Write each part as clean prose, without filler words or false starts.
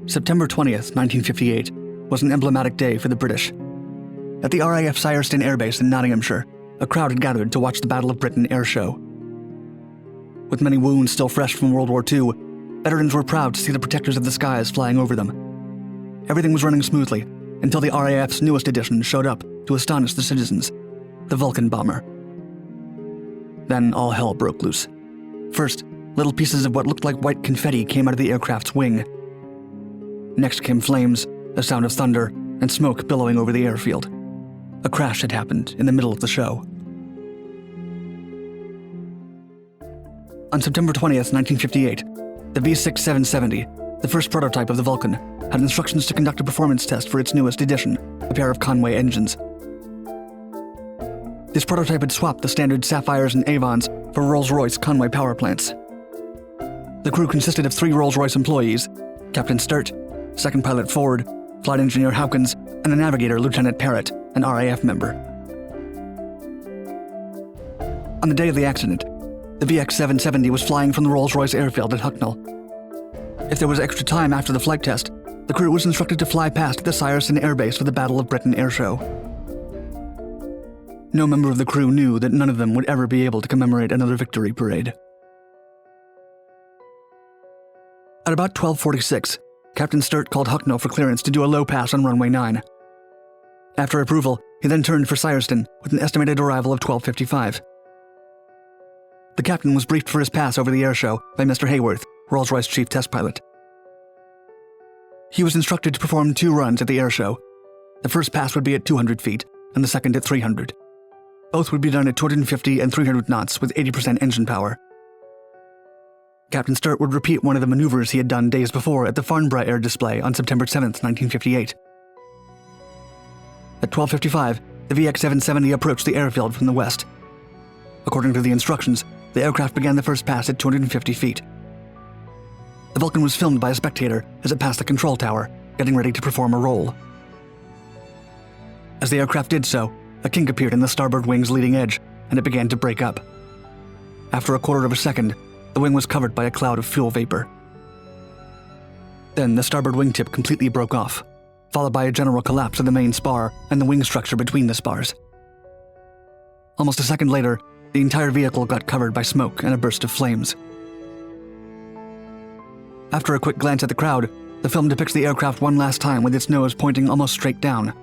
September 20th, 1958, was an emblematic day for the British. At the RAF Systerson Airbase in Nottinghamshire, a crowd had gathered to watch the Battle of Britain air show. With many wounds still fresh from World War II, veterans were proud to see the protectors of the skies flying over them. Everything was running smoothly until the RAF's newest addition showed up to astonish the citizens, the Vulcan bomber. Then all hell broke loose. First, little pieces of what looked like white confetti came out of the aircraft's wing. Next came flames, the sound of thunder, and smoke billowing over the airfield. A crash had happened in the middle of the show. On September 20th, 1958, the V-770, the first prototype of the Vulcan, had instructions to conduct a performance test for its newest addition, a pair of Conway engines. This prototype had swapped the standard Sapphires and Avons for Rolls-Royce Conway power plants. The crew consisted of 3 Rolls-Royce employees, Captain Sturt, second pilot Ford, flight engineer Hawkins, and the navigator Lieutenant Parrott, an RAF member. On the day of the accident, the VX-770 was flying from the Rolls-Royce airfield at Hucknall. If there was extra time after the flight test, the crew was instructed to fly past the Systerson Airbase for the Battle of Britain air show. No member of the crew knew that none of them would ever be able to commemorate another victory parade. At about 12:46, Captain Sturt called Hucknall for clearance to do a low pass on runway 9. After approval, he then turned for Systerson with an estimated arrival of 12:55. The captain was briefed for his pass over the air show by Mr. Hayworth, Rolls-Royce chief test pilot. He was instructed to perform 2 runs at the air show. The first pass would be at 200 feet, and the second at 300. Both would be done at 250 and 300 knots with 80% engine power. Captain Sturt would repeat one of the maneuvers he had done days before at the Farnborough Air Display on September 7th, 1958. At 12:55, the VX-770 approached the airfield from the west. According to the instructions, the aircraft began the first pass at 250 feet. The Vulcan was filmed by a spectator as it passed the control tower, getting ready to perform a roll. As the aircraft did so, a kink appeared in the starboard wing's leading edge, and it began to break up. After a quarter of a second, the wing was covered by a cloud of fuel vapor. Then the starboard wingtip completely broke off, followed by a general collapse of the main spar and the wing structure between the spars. Almost a second later, the entire vehicle got covered by smoke and a burst of flames. After a quick glance at the crowd, the film depicts the aircraft one last time with its nose pointing almost straight down.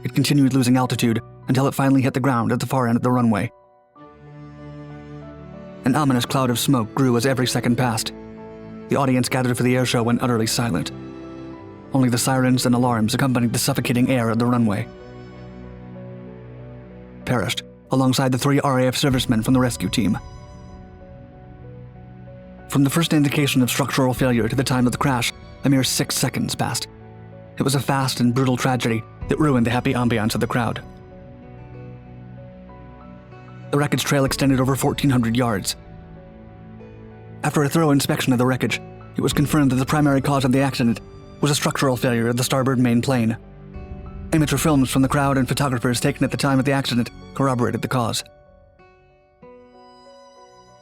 It continued losing altitude until it finally hit the ground at the far end of the runway. An ominous cloud of smoke grew as every second passed. The audience gathered for the air show went utterly silent. Only the sirens and alarms accompanied the suffocating air of the runway. Perished, alongside the 3 RAF servicemen from the rescue team. From the first indication of structural failure to the time of the crash, a mere 6 seconds passed. It was a fast and brutal tragedy that ruined the happy ambiance of the crowd. The wreckage trail extended over 1,400 yards. After a thorough inspection of the wreckage, it was confirmed that the primary cause of the accident was a structural failure of the starboard main plane. Amateur films from the crowd and photographers taken at the time of the accident corroborated the cause.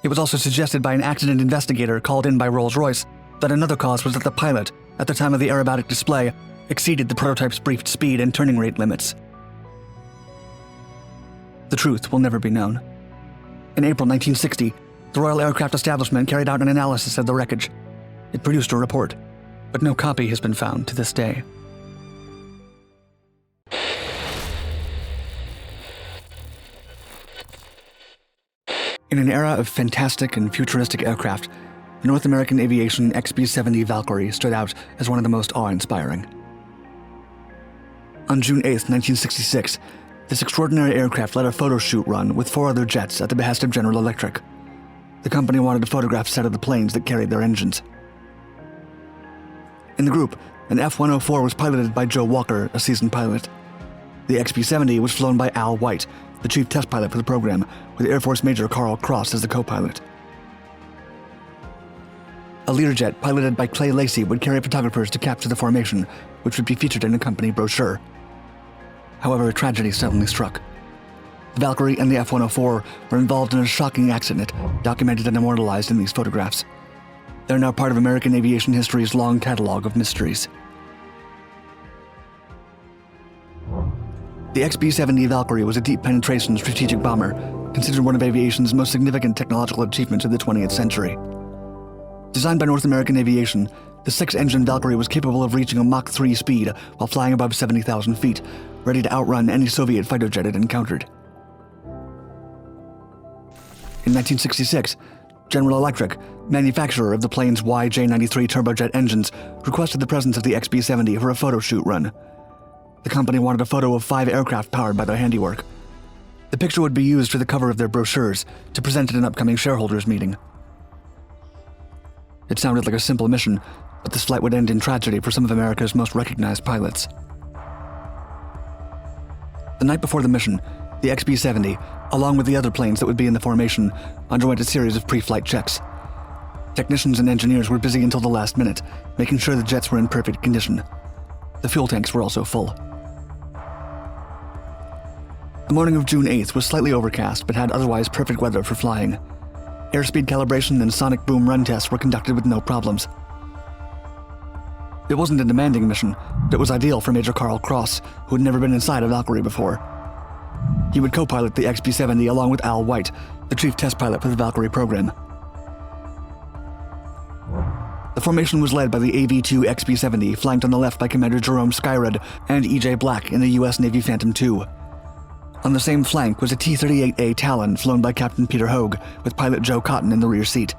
It was also suggested by an accident investigator called in by Rolls-Royce that another cause was that the pilot, at the time of the aerobatic display, exceeded the prototype's briefed speed and turning rate limits. The truth will never be known. In April 1960, the Royal Aircraft Establishment carried out an analysis of the wreckage. It produced a report, but no copy has been found to this day. In an era of fantastic and futuristic aircraft, the North American aviation XB-70 Valkyrie stood out as one of the most awe-inspiring. On June 8, 1966, this extraordinary aircraft led a photo shoot run with 4 other jets at the behest of General Electric. The company wanted to photograph a set of the planes that carried their engines. In the group, an F-104 was piloted by Joe Walker, a seasoned pilot. The XB-70 was flown by Al White, the chief test pilot for the program, with Air Force Major Carl Cross as the co-pilot. A Learjet piloted by Clay Lacey would carry photographers to capture the formation, which would be featured in a company brochure. However, a tragedy suddenly struck. The Valkyrie and the F-104 were involved in a shocking accident, documented and immortalized in these photographs. They're now part of American aviation history's long catalog of mysteries. The XB-70 Valkyrie was a deep-penetration strategic bomber, considered one of aviation's most significant technological achievements of the 20th century. Designed by North American Aviation, the six-engine Valkyrie was capable of reaching a Mach 3 speed while flying above 70,000 feet, ready to outrun any Soviet fighter jet it encountered. In 1966, General Electric, manufacturer of the plane's YJ-93 turbojet engines, requested the presence of the XB-70 for a photo shoot run. The company wanted a photo of 5 aircraft powered by their handiwork. The picture would be used for the cover of their brochures to present at an upcoming shareholders meeting. It sounded like a simple mission, but this flight would end in tragedy for some of America's most recognized pilots. The night before the mission, the XB-70, along with the other planes that would be in the formation, underwent a series of pre-flight checks. Technicians and engineers were busy until the last minute, making sure the jets were in perfect condition. The fuel tanks were also full. The morning of June 8th was slightly overcast, but had otherwise perfect weather for flying. Airspeed calibration and sonic boom run tests were conducted with no problems. It wasn't a demanding mission, but it was ideal for Major Carl Cross, who had never been inside a Valkyrie before. He would co-pilot the XB-70 along with Al White, the chief test pilot for the Valkyrie program. The formation was led by the AV-2 XB-70, flanked on the left by Commander Jerome Skyrud and E.J. Black in the U.S. Navy Phantom II. On the same flank was a T-38A Talon flown by Captain Peter Hogue, with pilot Joe Cotton in the rear seat.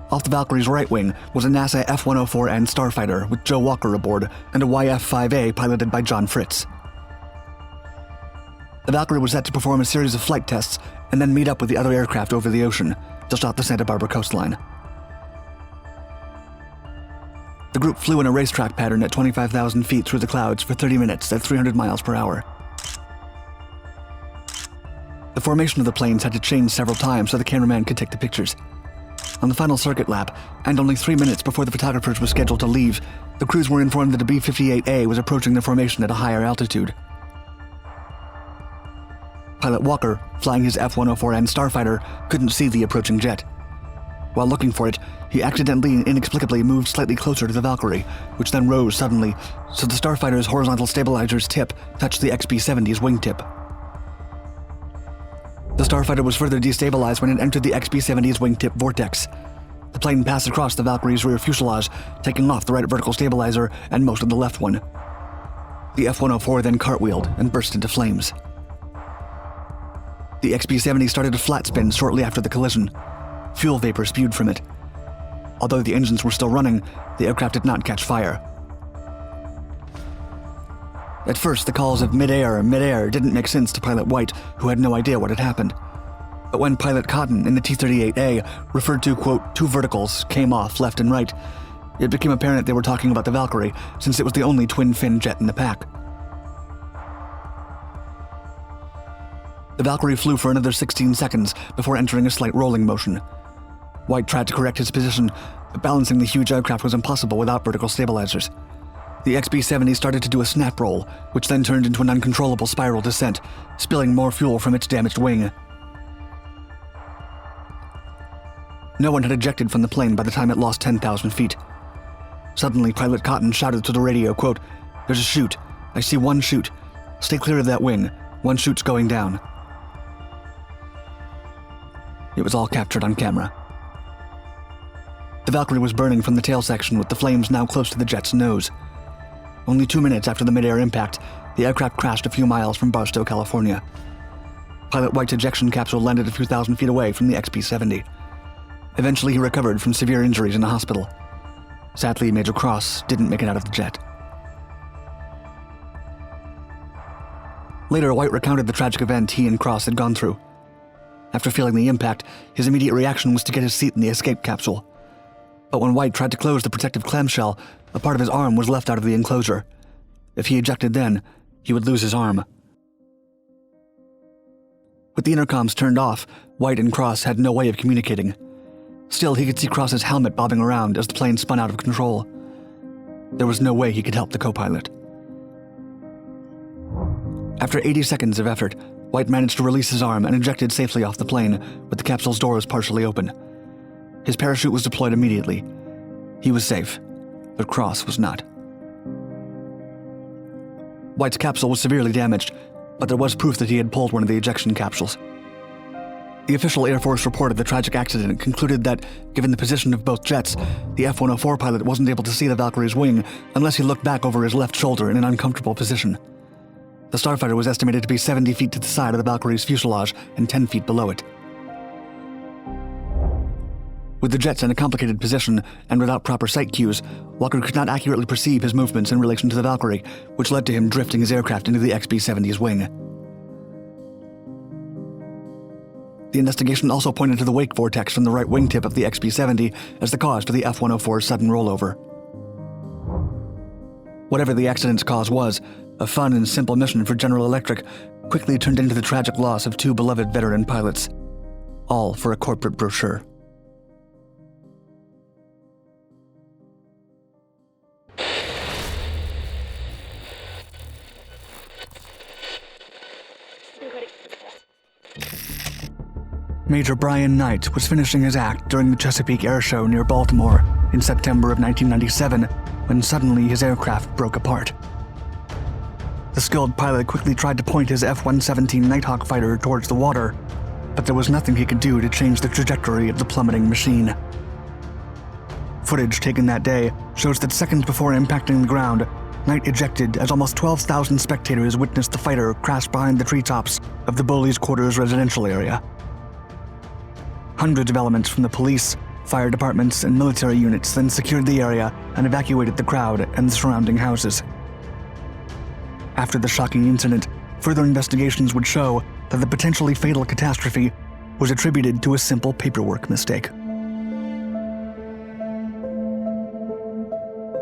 Off the Valkyrie's right wing was a NASA F-104N Starfighter with Joe Walker aboard and a YF-5A piloted by John Fritz. The Valkyrie was set to perform a series of flight tests and then meet up with the other aircraft over the ocean, just off the Santa Barbara coastline. The group flew in a racetrack pattern at 25,000 feet through the clouds for 30 minutes at 300 miles per hour. The formation of the planes had to change several times so the cameraman could take the pictures. On the final circuit lap, and only 3 minutes before the photographers were scheduled to leave, the crews were informed that a B-58A was approaching the formation at a higher altitude. Pilot Walker, flying his F-104N Starfighter, couldn't see the approaching jet. While looking for it, he accidentally and inexplicably moved slightly closer to the Valkyrie, which then rose suddenly, so the Starfighter's horizontal stabilizer's tip touched the XB-70's wingtip. The Starfighter was further destabilized when it entered the XB-70's wingtip vortex. The plane passed across the Valkyrie's rear fuselage, taking off the right vertical stabilizer and most of the left one. The F-104 then cartwheeled and burst into flames. The XB-70 started a flat spin shortly after the collision. Fuel vapor spewed from it. Although the engines were still running, the aircraft did not catch fire. At first, the calls of mid-air didn't make sense to Pilot White, who had no idea what had happened. But when Pilot Cotton in the T-38A referred to, quote, 2 verticals came off left and right, it became apparent they were talking about the Valkyrie, since it was the only twin-fin jet in the pack. The Valkyrie flew for another 16 seconds before entering a slight rolling motion. White tried to correct his position, but balancing the huge aircraft was impossible without vertical stabilizers. The XB-70 started to do a snap roll, which then turned into an uncontrollable spiral descent, spilling more fuel from its damaged wing. No one had ejected from the plane by the time it lost 10,000 feet. Suddenly, Pilot Cotton shouted to the radio, quote, "There's a chute. I see one chute. Stay clear of that wing. One chute's going down." It was all captured on camera. The Valkyrie was burning from the tail section with the flames now close to the jet's nose. Only 2 minutes after the mid-air impact, the aircraft crashed a few miles from Barstow, California. Pilot White's ejection capsule landed a few thousand feet away from the XB-70. Eventually, he recovered from severe injuries in a hospital. Sadly, Major Cross didn't make it out of the jet. Later, White recounted the tragic event he and Cross had gone through. After feeling the impact, his immediate reaction was to get his seat in the escape capsule. But when White tried to close the protective clamshell, a part of his arm was left out of the enclosure. If he ejected then, he would lose his arm. With the intercoms turned off, White and Cross had no way of communicating. Still, he could see Cross's helmet bobbing around as the plane spun out of control. There was no way he could help the co-pilot. After 80 seconds of effort, White managed to release his arm and ejected safely off the plane, with the capsule's doors partially open. His parachute was deployed immediately. He was safe, but Cross was not. White's capsule was severely damaged, but there was proof that he had pulled one of the ejection capsules. The official Air Force report of the tragic accident concluded that, given the position of both jets, the F-104 pilot wasn't able to see the Valkyrie's wing unless he looked back over his left shoulder in an uncomfortable position. The starfighter was estimated to be 70 feet to the side of the Valkyrie's fuselage and 10 feet below it. With the jets in a complicated position and without proper sight cues, Walker could not accurately perceive his movements in relation to the Valkyrie, which led to him drifting his aircraft into the XB-70's wing. The investigation also pointed to the wake vortex from the right wingtip of the XB-70 as the cause for the F-104's sudden rollover. Whatever the accident's cause was, a fun and simple mission for General Electric quickly turned into the tragic loss of two beloved veteran pilots, all for a corporate brochure. Major Bryan Knight was finishing his act during the Chesapeake Air Show near Baltimore in September of 1997 when suddenly his aircraft broke apart. The skilled pilot quickly tried to point his F-117 Nighthawk fighter towards the water, but there was nothing he could do to change the trajectory of the plummeting machine. Footage taken that day shows that seconds before impacting the ground, Knight ejected as almost 12,000 spectators witnessed the fighter crash behind the treetops of the Bowley's Quarters residential area. Hundreds of elements from the police, fire departments, and military units then secured the area and evacuated the crowd and the surrounding houses. After the shocking incident, further investigations would show that the potentially fatal catastrophe was attributed to a simple paperwork mistake.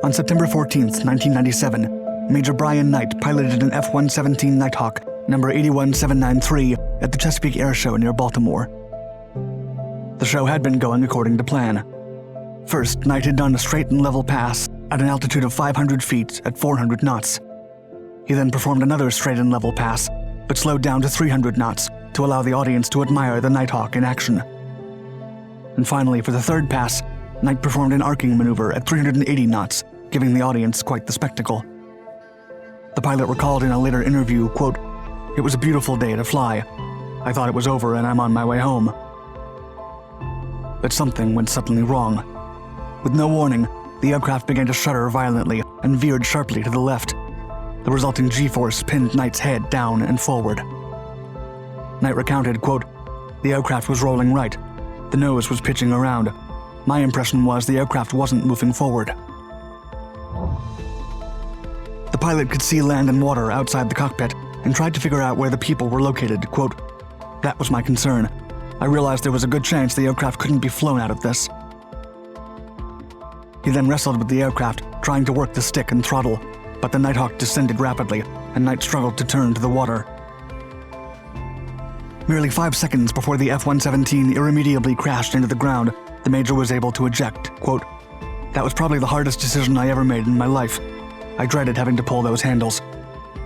On September 14th, 1997, Major Bryan Knight piloted an F-117 Nighthawk, number 81793, at the Chesapeake Air Show near Baltimore. The show had been going according to plan. First, Knight had done a straight and level pass at an altitude of 500 feet at 400 knots. He then performed another straight and level pass, but slowed down to 300 knots to allow the audience to admire the Nighthawk in action. And finally, for the third pass, Knight performed an arcing maneuver at 380 knots, giving the audience quite the spectacle. The pilot recalled in a later interview, quote, "It was a beautiful day to fly. I thought it was over and I'm on my way home." But something went suddenly wrong. With no warning, the aircraft began to shudder violently and veered sharply to the left. The resulting G-force pinned Knight's head down and forward. Knight recounted, quote, "The aircraft was rolling right. The nose was pitching around. My impression was the aircraft wasn't moving forward." The pilot could see land and water outside the cockpit and tried to figure out where the people were located, quote, "That was my concern. I realized there was a good chance the aircraft couldn't be flown out of this." He then wrestled with the aircraft, trying to work the stick and throttle, but the Nighthawk descended rapidly, and Knight struggled to turn to the water. Merely 5 seconds before the F-117 irremediably crashed into the ground, the Major was able to eject, quote, "That was probably the hardest decision I ever made in my life. I dreaded having to pull those handles.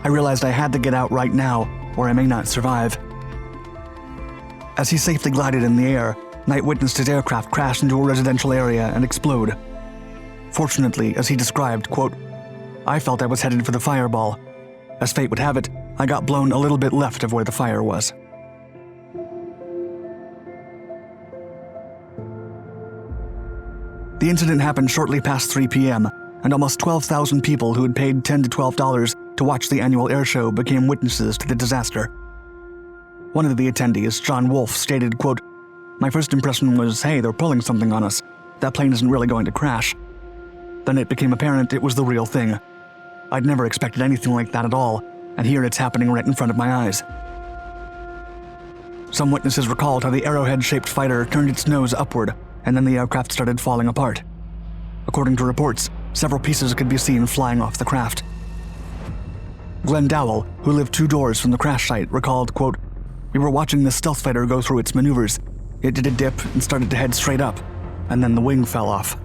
I realized I had to get out right now, or I may not survive." As he safely glided in the air, Knight witnessed his aircraft crash into a residential area and explode. Fortunately, as he described, quote, "I felt I was headed for the fireball. As fate would have it, I got blown a little bit left of where the fire was." The incident happened shortly past 3 p.m., and almost 12,000 people who had paid $10 to $12 to watch the annual air show became witnesses to the disaster. One of the attendees, John Wolfe, stated, quote, "My first impression was, hey, they're pulling something on us. That plane isn't really going to crash. Then it became apparent it was the real thing. I'd never expected anything like that at all, and here it's happening right in front of my eyes." Some witnesses recalled how the arrowhead-shaped fighter turned its nose upward, and then the aircraft started falling apart. According to reports, several pieces could be seen flying off the craft. Glenn Dowell, who lived 2 doors from the crash site, recalled, quote, "We were watching the stealth fighter go through its maneuvers. It did a dip and started to head straight up, and then the wing fell off."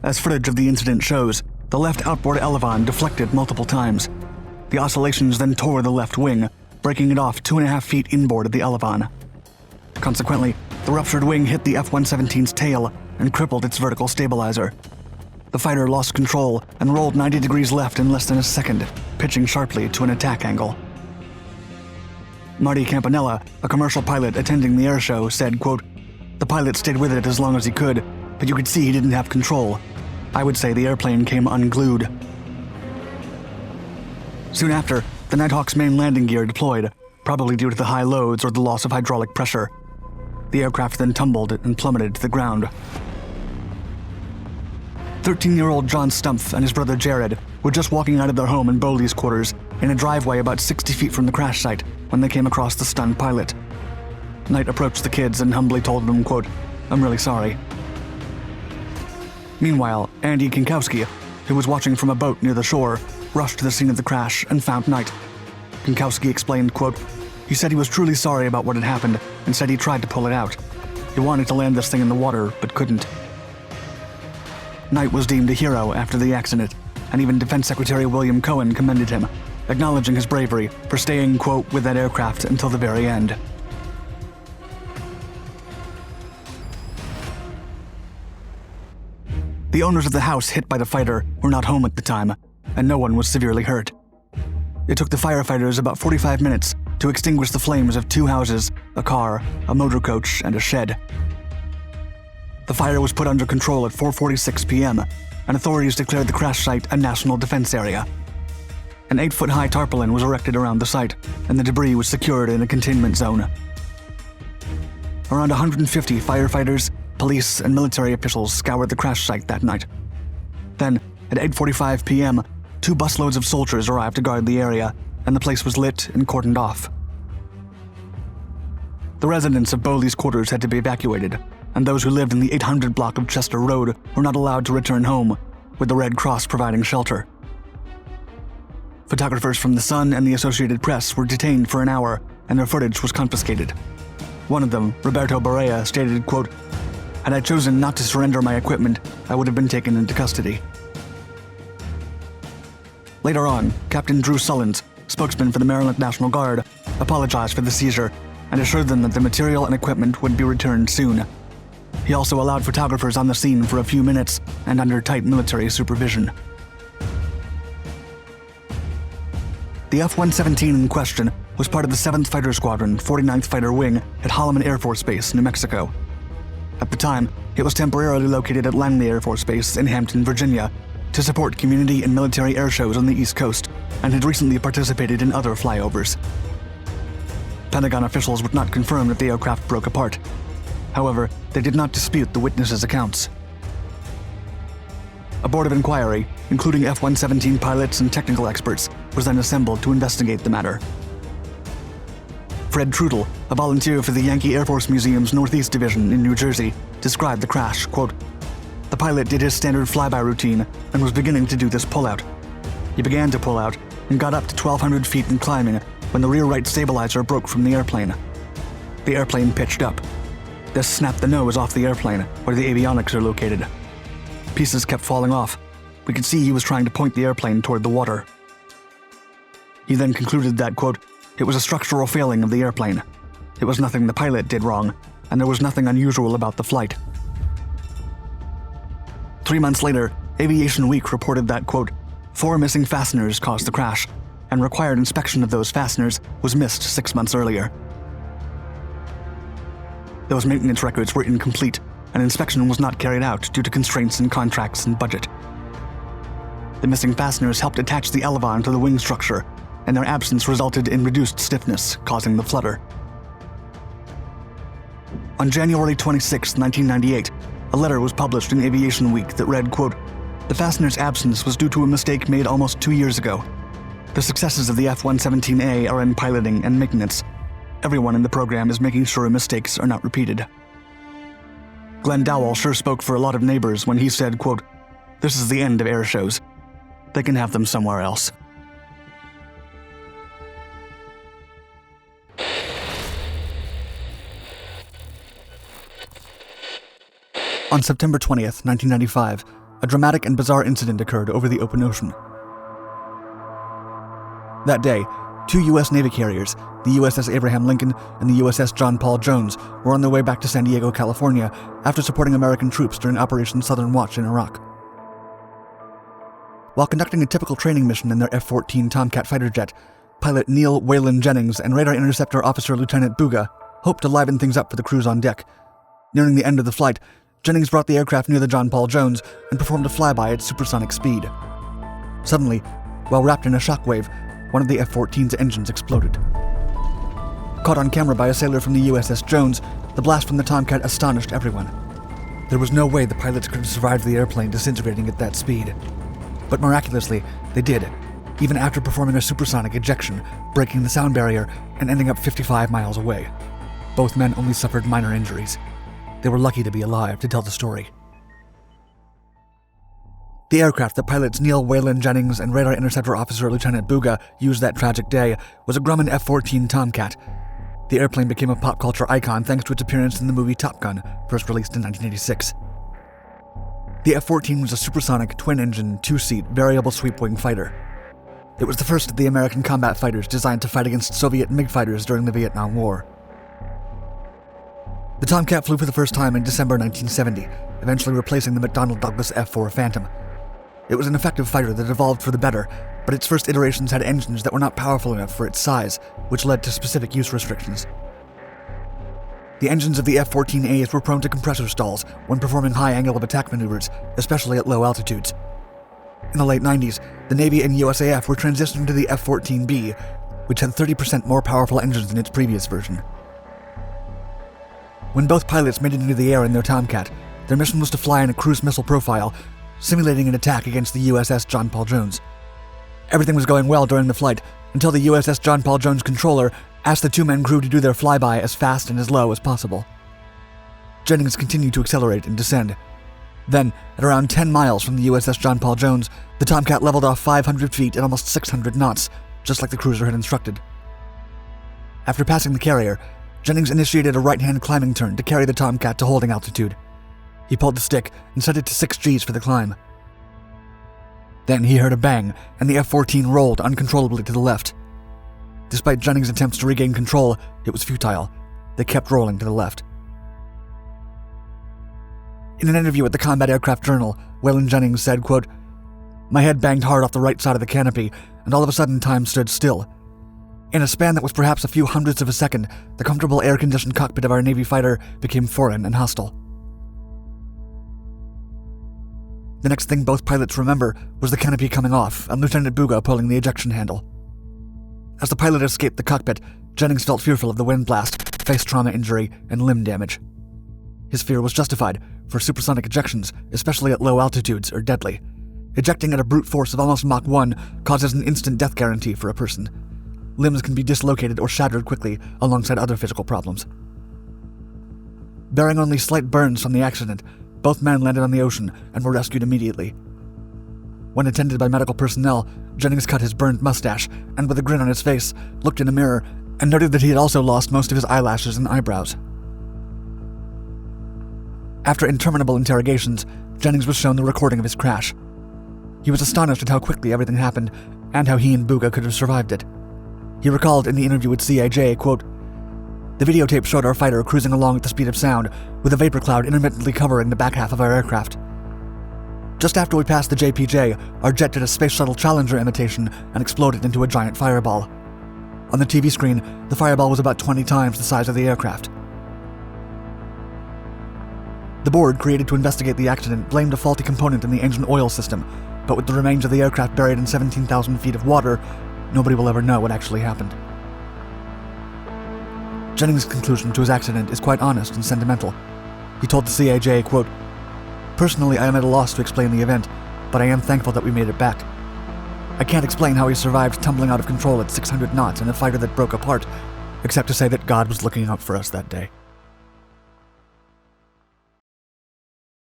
As footage of the incident shows, the left outboard elevon deflected multiple times. The oscillations then tore the left wing, breaking it off 2.5 feet inboard of the elevon. Consequently, The ruptured wing hit the F-117's tail and crippled its vertical stabilizer. The fighter lost control and rolled 90 degrees left in less than a second, pitching sharply to an attack angle. Marty Campanella, a commercial pilot attending the air show, said, quote, "The pilot stayed with it as long as he could, but you could see he didn't have control. I would say the airplane came unglued." Soon after, the Nighthawk's main landing gear deployed, probably due to the high loads or the loss of hydraulic pressure. The aircraft then tumbled and plummeted to the ground. 13-year-old John Stumpf and his brother Jared were just walking out of their home in Bowley's quarters in a driveway about 60 feet from the crash site when they came across the stunned pilot. Knight approached the kids and humbly told them, quote, "I'm really sorry." Meanwhile, Andy Kinkowski, who was watching from a boat near the shore, rushed to the scene of the crash and found Knight. Kinkowski explained, quote, "He said he was truly sorry about what had happened and said he tried to pull it out. He wanted to land this thing in the water, but couldn't." Knight was deemed a hero after the accident, and even Defense Secretary William Cohen commended him, acknowledging his bravery for staying, quote, "with that aircraft until the very end." The owners of the house hit by the fighter were not home at the time, and no one was severely hurt. It took the firefighters about 45 minutes to extinguish the flames of 2 houses, a car, a motor coach, and a shed. The fire was put under control at 4:46 p.m., and authorities declared the crash site a national defense area. An 8-foot-high tarpaulin was erected around the site, and the debris was secured in a containment zone. Around 150 firefighters, police, and military officials scoured the crash site that night. Then, at 8:45 p.m., 2 busloads of soldiers arrived to guard the area, and the place was lit and cordoned off. The residents of Bowley's quarters had to be evacuated, and those who lived in the 800 block of Chester Road were not allowed to return home, with the Red Cross providing shelter. Photographers from The Sun and the Associated Press were detained for an hour, and their footage was confiscated. One of them, Roberto Barea, stated, quote, "Had I chosen not to surrender my equipment, I would have been taken into custody." Later on, Captain Drew Sullins, spokesman for the Maryland National Guard, apologized for the seizure and assured them that the material and equipment would be returned soon. He also allowed photographers on the scene for a few minutes and under tight military supervision. The F-117 in question was part of the 7th Fighter Squadron, 49th Fighter Wing at Holloman Air Force Base, New Mexico. At the time, it was temporarily located at Langley Air Force Base in Hampton, Virginia, to support community and military air shows on the East Coast, and had recently participated in other flyovers. Pentagon officials would not confirm that the aircraft broke apart. However, they did not dispute the witnesses' accounts. A board of inquiry, including F-117 pilots and technical experts, was then assembled to investigate the matter. Fred Trudel, a volunteer for the Yankee Air Force Museum's Northeast Division in New Jersey, described the crash, quote, "The pilot did his standard flyby routine and was beginning to do this pullout. He began to pull out and got up to 1,200 feet and climbing when the rear right stabilizer broke from the airplane. The airplane pitched up. This snapped the nose off the airplane, where the avionics are located. Pieces kept falling off. We could see he was trying to point the airplane toward the water." He then concluded that, quote, "It was a structural failing of the airplane. It was nothing the pilot did wrong, and there was nothing unusual about the flight." 3 months later, Aviation Week reported that, quote, 4 missing fasteners caused the crash, and required inspection of those fasteners was missed 6 months earlier. Those maintenance records were incomplete, and inspection was not carried out due to constraints in contracts and budget. The missing fasteners helped attach the elevon to the wing structure, and their absence resulted in reduced stiffness, causing the flutter. On January 26, 1998, a letter was published in Aviation Week that read, quote, "The fastener's absence was due to a mistake made almost 2 years ago. The successes of the F-117A are in piloting and maintenance. Everyone in the program is making sure mistakes are not repeated." Glenn Dowell sure spoke for a lot of neighbors when he said, quote, "This is the end of air shows. They can have them somewhere else." On September 20th, 1995, a dramatic and bizarre incident occurred over the open ocean. That day, Two U.S. Navy carriers, the USS Abraham Lincoln and the USS John Paul Jones, were on their way back to San Diego, California, after supporting American troops during Operation Southern Watch in Iraq. While conducting a typical training mission in their F-14 Tomcat fighter jet, pilot Neil Wayland Jennings and radar interceptor officer Lieutenant Buga hoped to liven things up for the crews on deck. Nearing the end of the flight, Jennings brought the aircraft near the John Paul Jones and performed a flyby at supersonic speed. Suddenly, while wrapped in a shockwave, one of the F-14's engines exploded. Caught on camera by a sailor from the USS Jones, the blast from the Tomcat astonished everyone. There was no way the pilots could have survived the airplane disintegrating at that speed. But miraculously, they did, even after performing a supersonic ejection, breaking the sound barrier and ending up 55 miles away. Both men only suffered minor injuries. They were lucky to be alive to tell the story. The aircraft that pilots Neil Wayland Jennings and radar interceptor officer Lieutenant Buga used that tragic day was a Grumman F-14 Tomcat. The airplane became a pop culture icon thanks to its appearance in the movie Top Gun, first released in 1986. The F-14 was a supersonic, twin-engine, two-seat, variable sweep-wing fighter. It was the first of the American combat fighters designed to fight against Soviet MiG fighters during the Vietnam War. The Tomcat flew for the first time in December 1970, eventually replacing the McDonnell Douglas F-4 Phantom. It was an effective fighter that evolved for the better, but its first iterations had engines that were not powerful enough for its size, which led to specific use restrictions. The engines of the F-14As were prone to compressor stalls when performing high angle of attack maneuvers, especially at low altitudes. In the late 90s, the Navy and USAF were transitioning to the F-14B, which had 30% more powerful engines than its previous version. When both pilots made it into the air in their Tomcat, their mission was to fly in a cruise missile profile, simulating an attack against the USS John Paul Jones. Everything was going well during the flight, until the USS John Paul Jones controller asked the two-man crew to do their flyby as fast and as low as possible. Jennings continued to accelerate and descend. Then, at around 10 miles from the USS John Paul Jones, the Tomcat leveled off 500 feet at almost 600 knots, just like the cruiser had instructed. After passing the carrier, Jennings initiated a right-hand climbing turn to carry the Tomcat to holding altitude. He pulled the stick and set it to 6 Gs for the climb. Then he heard a bang, and the F-14 rolled uncontrollably to the left. Despite Jennings' attempts to regain control, it was futile. They kept rolling to the left. In an interview with the Combat Aircraft Journal, Wayland Jennings said, quote, "My head banged hard off the right side of the canopy, and all of a sudden time stood still. In a span that was perhaps a few hundredths of a second, the comfortable air-conditioned cockpit of our Navy fighter became foreign and hostile." The next thing both pilots remember was the canopy coming off and Lieutenant Buga pulling the ejection handle. As the pilot escaped the cockpit, Jennings felt fearful of the wind blast, face trauma injury, and limb damage. His fear was justified, for supersonic ejections, especially at low altitudes, are deadly. Ejecting at a brute force of almost Mach 1 causes an instant death guarantee for a person. Limbs can be dislocated or shattered quickly, alongside other physical problems. Bearing only slight burns from the accident, both men landed on the ocean and were rescued immediately. When attended by medical personnel, Jennings cut his burned mustache and, with a grin on his face, looked in a mirror and noted that he had also lost most of his eyelashes and eyebrows. After interminable interrogations, Jennings was shown the recording of his crash. He was astonished at how quickly everything happened and how he and Buga could have survived it. He recalled in the interview with CAJ, quote, "The videotape showed our fighter cruising along at the speed of sound, with a vapor cloud intermittently covering the back half of our aircraft. Just after we passed the JPJ, our jet did a Space Shuttle Challenger imitation and exploded into a giant fireball. On the TV screen, the fireball was about 20 times the size of the aircraft." The board created to investigate the accident blamed a faulty component in the engine oil system, but with the remains of the aircraft buried in 17,000 feet of water, nobody will ever know what actually happened. Jennings' conclusion to his accident is quite honest and sentimental. He told the CAJ, quote, "Personally, I am at a loss to explain the event, but I am thankful that we made it back. I can't explain how he survived tumbling out of control at 600 knots in a fighter that broke apart, except to say that God was looking out for us that day."